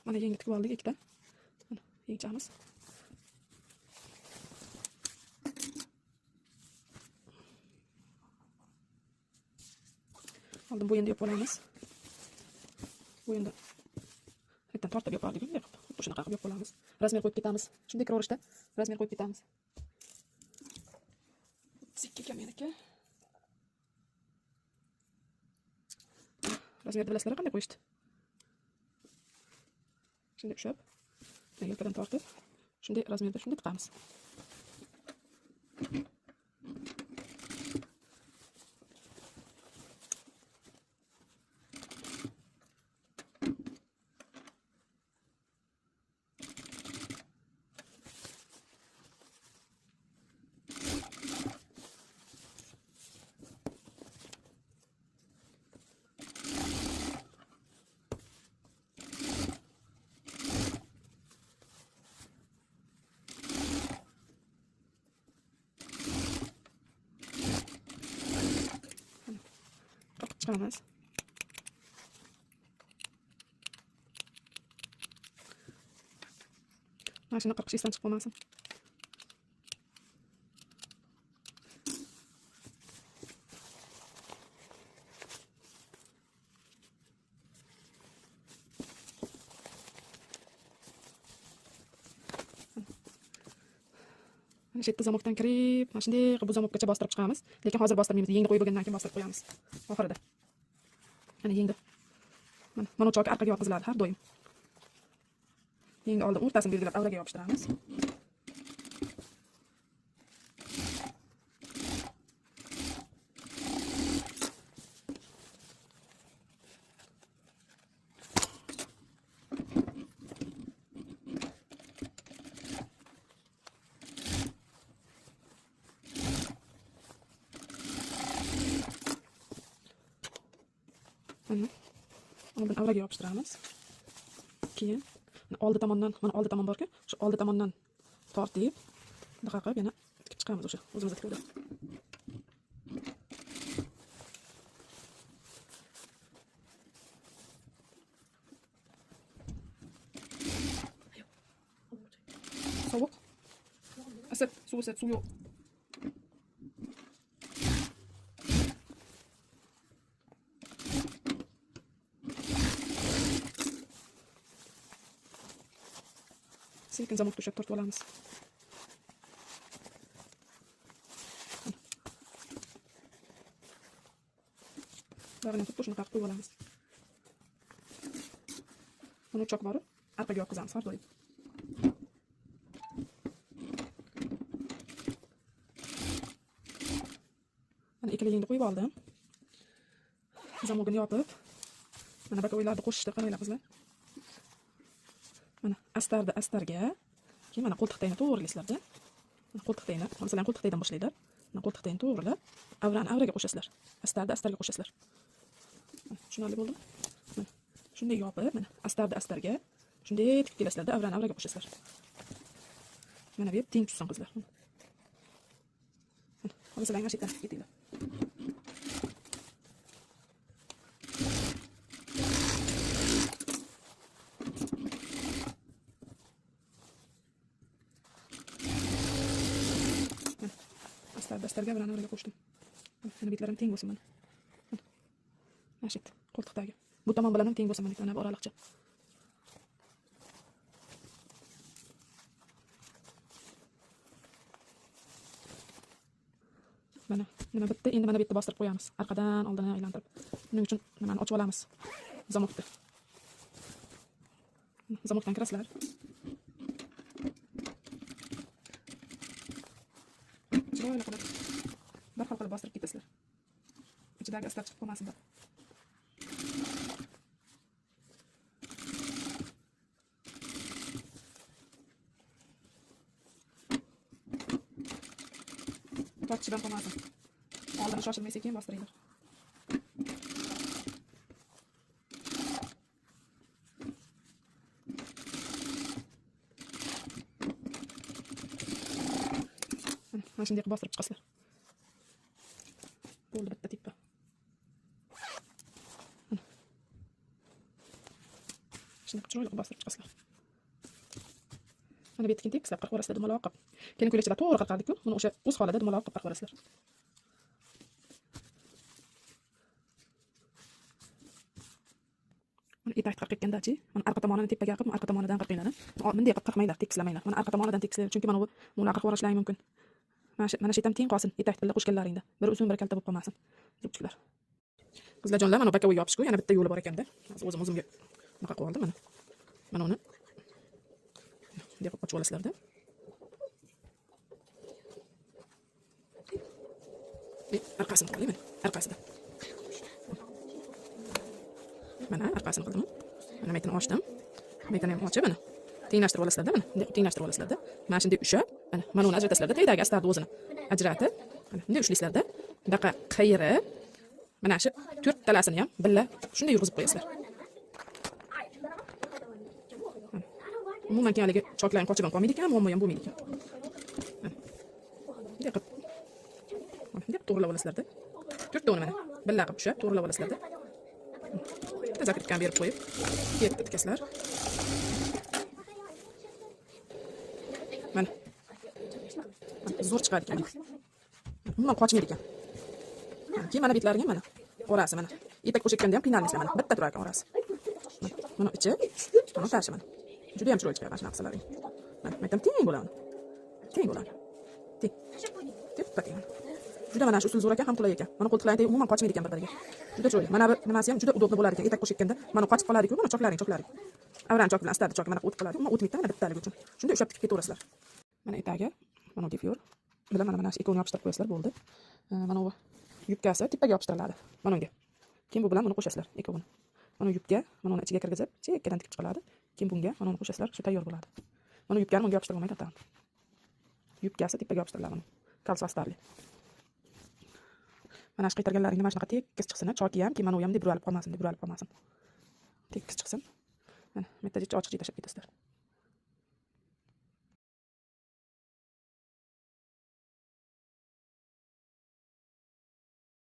Mana yangi tikib oldik ikkita. Mana yechamiz. Oldin bo'yinda yopib olamiz. Bo'yinda bitta tortib yopib oldik. Xuddi shunaqa qilib yopib olamiz. Razmer qo'yib ketamiz. Shunday kiraverishda razmer qo'yib ketamiz. Sikka kam meniki. Razmerni bilasizlar qanday qo'yishdi? Shunday ushab, yelkadan tortib, shunday razmerda shunday tiqamiz. Chiqamiz. Mashina 46 dan chiqib qolmasin. Mana shu yerda zamokdan kirib, mana shunday qilib bu zamokgacha bostirib chiqamiz. Lekin hozir bostirmaymiz. Yengni qo'yib bo'lgandan keyin bostirib qo'yamiz. Oxirida. Mana yengni. Mana uchoq orqaga yotqiziladi har doim. Yengni oldin o'rtasini belgilab avraga yopishtiramiz. Oldin avraga yopishtiramiz. Keyin oldi tomondan, mana oldi tomon bor-ku, shu oldi tomondan tortib, bunaqa qilib yana tikib chiqamiz o'sha o'zimizga tikib. Sovuq. Asad, suv yo'q. Sekin zamok to'shab tortib olamiz. Barini xuddi shunaqa qilib qo'yib olamiz. Buni uchoq borib, orqaga yotqizamiz har doim. Mana ikkala yengni qo'yib oldim. Zamogini yopib, mana bakoylarni qo'shishdi, qaranglar qizlar. Mana astarga, keyin mana qo'ltiq tagini to'g'rilaysizlar-da. Mana qo'ltiq tagini, masalan qo'ltiq tagdan boshlaydilar. Mana qo'ltiq tagini to'g'rilab, avraga qo'shasizlar. Astarga qo'shasizlar. Tushunarli bo'ldimi? Mana shunday yopib, mana astarga shunday tikib kelasizlar-da, avraga qo'shasizlar. Mana bu teng tushsin qizlar. Masalan, mana shu yerdan ketinglar. Astarga avraga qo'shdim. Mana bitlarim teng bo'lsin mana. Mana shu qo'ltiqdagi. Bu tomon bilan ham teng bo'lsin mana bu oraliqcha. Mana nima bitta, endi mana bu yerda bostirib qo'yamiz. Orqadan oldinga aylantirib. Buning uchun nimani ochib olamiz? Zamokni. Zamokdan kirasizlar. Chiroyli qilib bir xil qilib bostirib ketasizlar. Ichidagi astar chiqib qolmasin deb. Tortchidan qolmasin. Oldini shoshilmay sekin bostiringlar. Mana shunday qilib bostirib chiqasizlar. Bo'ldi bitta tippa. Shunday chiroyli qilib bostirib chiqasizlar. Mana bu yerga tekislab qirib ko'rasizlar dumaloq qilib. Keyin ko'ylakchalar to'g'ri qirqardik-ku, buni o'sha o'z holida dumaloq qilib qirib ko'rasizlar. Mana ipak qirq ketganda-chi, mana arqa tomonini tepaga qilib, arqa tomonidan qirqinglar. Bunday qilib qirqmanglar, tekislamanglar. Mana arqa tomonidan tekislar, chunki mana bu buni qirib ko'rishlar mumkin. Mana shu yerdan teng qolsin, ipak tilla qo'shganlaringda. Bir uzun bir kalta bo'lib qolmasin. Zubchilar. Qizlarjonlar, mana bokovoy yopishku, yana bitta yo'li bor ekanda. O'zimga bunaqa qilib oldim mana. Mana uni bunday qilib ochib olasizlar-da. Arkasini qo'ying mana, arkasida. Mana arkasini qildim. Mana metini ochdim. Metini ham ochib mana tenglashtirib olasizlar-da mana. Bunday tenglashtirib olasizlar-da. Mana shunday ushlab, mana uni ajratasizlar-da, tagidagi astarni o'zini ajratib, mana bunday ushlaysiz-da. Bunaqa qayirib, mana shu 4 talasini ham billa shunday yurg'izib qo'yasizlar. Umuman haligi choklarni qochib ham qolmaydi ekan, muammo ham bo'lmaydi ekan. Bunday qilib bunday to'g'rilab olasizlar-da. 4 toni mana billa qilib ushlab to'g'rilab olasizlar-da. Zakirkan berib qo'yib, yerga titkasizlar. Mana. Zo'r chiqadi ekan. Umuman qochmaydi ekan. Keyin mana bitlariga mana orasi mana. Ipak qo'shayotganda ham qiynalmaysizlar mana. Bitta turar ekan orasi. Mana ichi, mana tarshi mana. Juda ham chiroyli chiqadi mana shunaqa qilsalaring. Mana aytam teng bo'ladi. Teng bo'ladi. Teng. Teppa teng. Juda mana shu usul zo'r ekan, ham qulay ekan. Mana qo'ltiqlarida umuman qochmaydi ekan bir-biriga. Juda chiroyli. Mana bu nimasi ham juda udobli bo'lar ekan. Ipak qo'shayotganda mana qochib qoladi-ku, mana choklaring. Avran chok bilan astardi chok mana o'tib qoladi. Umuman o'tmaydi mana bittalik uchun. Shunday ushlab tikib ketaverasizlar. Mana etagi, mana difor bilan mana shu ikkovini yopishtirib qo'yasizlar bo'ldi. Mana bu yubkasi tepaga yopishtiriladi. Mana unga. Keyin bu bilan buni qo'shasizlar ikkovini. Mana yubka, mana uni ichiga kirgizib, chekkadan tikib chiqiladi. Keyin bunga mana uni qo'shasizlar, shu tayyor bo'ladi. Mana yubkani bunga yopishtirolmaydi to'g'ri. Yubkasi tepaga yopishtiriladi mana. Kalsvastarli. Mana shu qaytarganlaringni mana shunaqa tekis chiqsin, choki ham, keyin mana u ham deb buralib qolmasin, Tekis chiqsin. Mana bu yerda ochib tashlab ketasizlar.